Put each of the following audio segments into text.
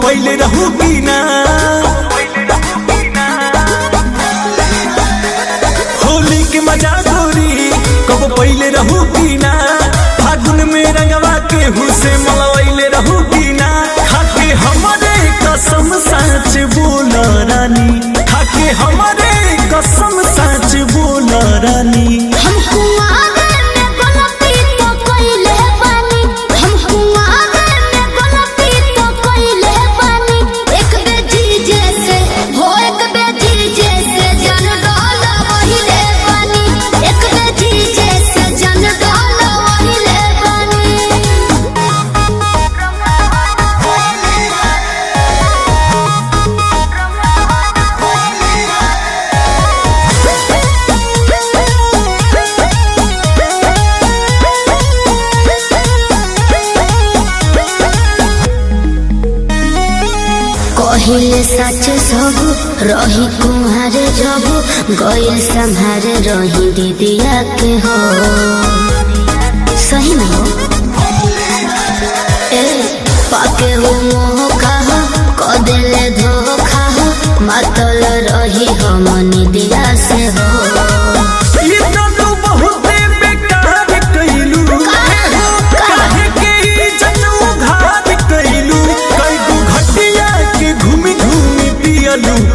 पहले रहूगी ना होली के मजा गोरी कब पहले रहूगी ना फागुन में रंगवा के हुसे मलवैले रहूगी ना खाके हमारे कसम सच बोल रानी खाके हमारे कसम सच बोल रानी पहिले सच सब रही कुम्हारे जब गइल संहारे रही दीदिया के हो सही में हो पाके हो मोह कहा कदेले धोखा हो मतल रही हम निदिया से हो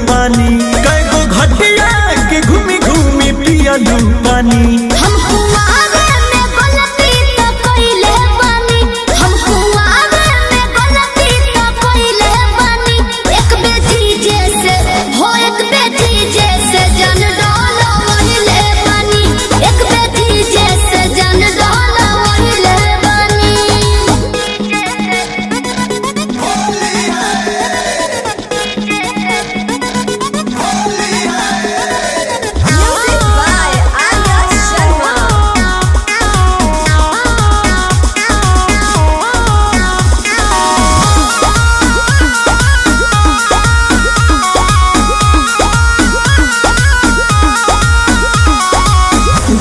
पानी कईगो घटिया के घूमी घूमी पियलू पानी हमको आगे में गलती तो कइले बानी हमको आगे में गलती तो कइले बानी एक बेटी जैसे हो एक बेटी जैसे जान डालो वहिले बानी एक बेटी जैसे जान डालो वहिले बानी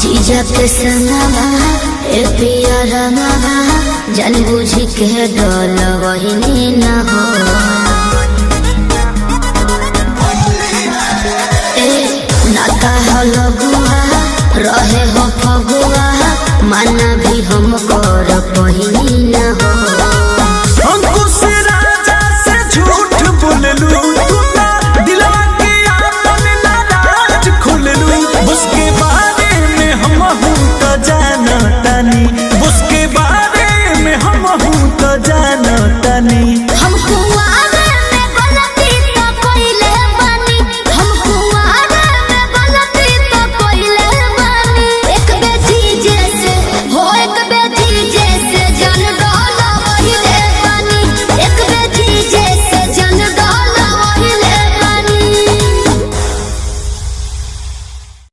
जीजा के संगवा ए पिया रंगवा जान बुझ के डोल वही न हो